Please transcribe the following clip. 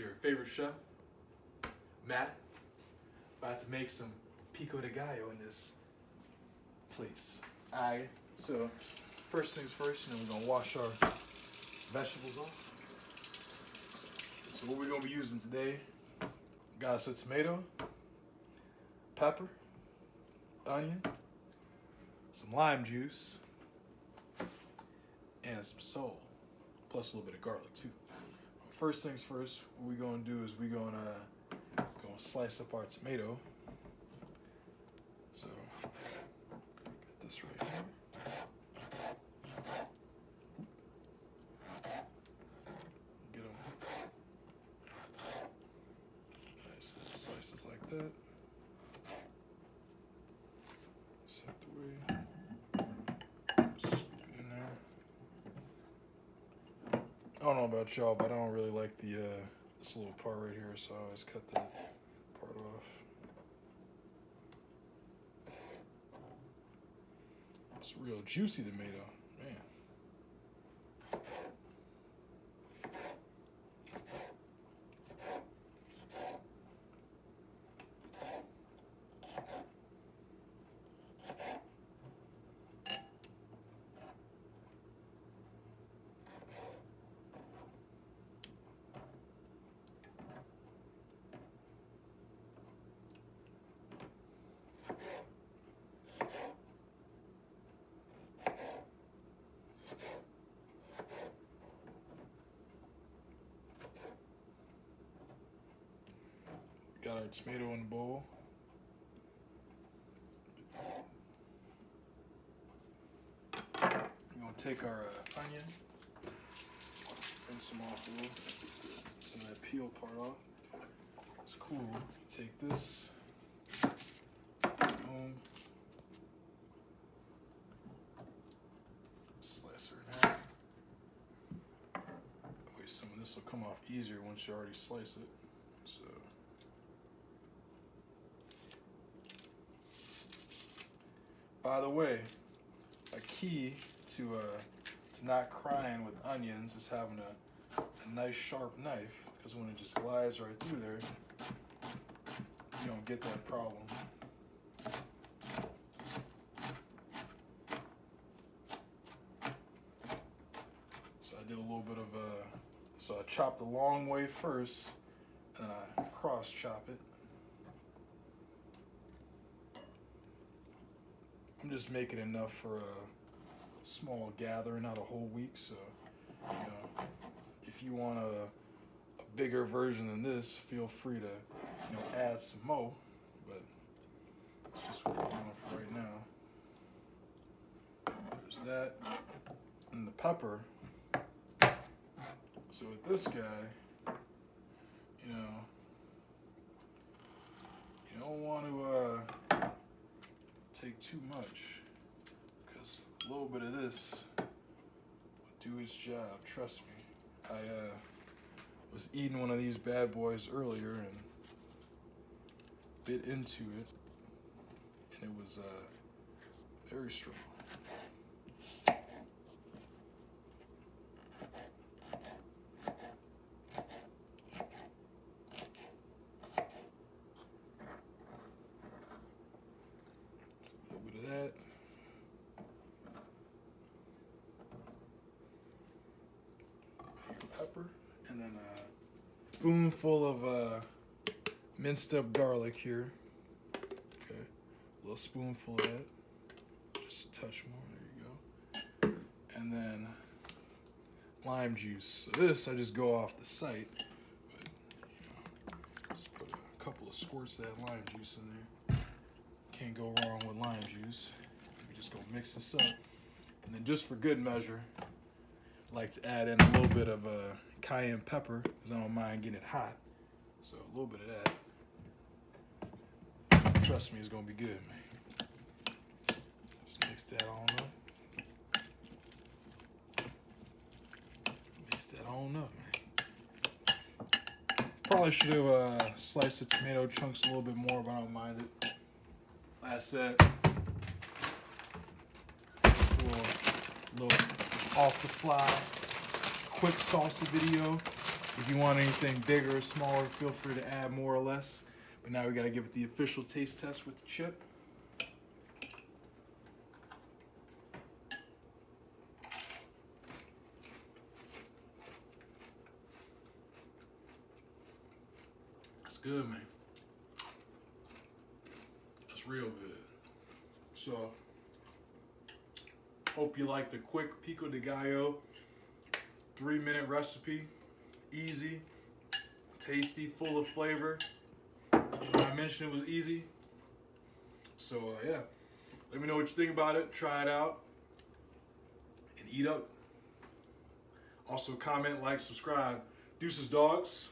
your favorite chef, Matt, about to make some pico de gallo in this place. Alright, so first things first, we're gonna wash our vegetables off. So what we're gonna be using today, got us a tomato, pepper, onion, some lime juice, and some salt, plus a little bit of garlic too. First things first, what we're gonna do is we're gonna slice up our tomato. So get this right here. Get them nice little slices like that. Set the way. Scoop it in there. I don't know about y'all, but I don't really like this little part right here, so I always cut that part off. It's a real juicy tomato, man. Got our tomato in the bowl. We're gonna take our onion, rinse them off a little, some of that peel part off. It's cool. Take this, boom, slice her in half. That way some of this will come off easier once you already slice it. So. By the way, a key to not crying with onions is having a nice sharp knife, because when it just glides right through there, you don't get that problem. So I did a little bit of so I chopped the long way first, and then I cross chop it. I'm just making enough for a small gathering, not a whole week. So, if you want a bigger version than this, feel free to, add some more. But it's just what we're doing for right now. There's that, and the pepper. So with this guy, you don't want to take too much, because a little bit of this will do its job. Trust me. I was eating one of these bad boys earlier and bit into it, and it was very strong. Pepper, and then a spoonful of minced up garlic here. Okay, a little spoonful of that, just a touch more. There you go. And then lime juice. So this I just go off the site, but just put a couple of squirts of that lime juice in there. Can't go wrong with lime juice. We just go mix this up, and then just for good measure, like to add in a little bit of cayenne pepper, because I don't mind getting it hot. So a little bit of that. Trust me, it's gonna be good, man. Just mix that on up. Mix that on up, man. Probably should have sliced the tomato chunks a little bit more, but I don't mind it. Like I said, it's a little off the fly, quick salsa video. If you want anything bigger or smaller, feel free to add more or less. But now we gotta give it the official taste test with the chip. That's good, man. That's real good. So, hope you like the quick pico de gallo 3-minute recipe. Easy, tasty, full of flavor. I mentioned it was easy. So yeah, let me know what you think about it. Try it out and eat up. Also comment, like, subscribe. Deuces, dogs.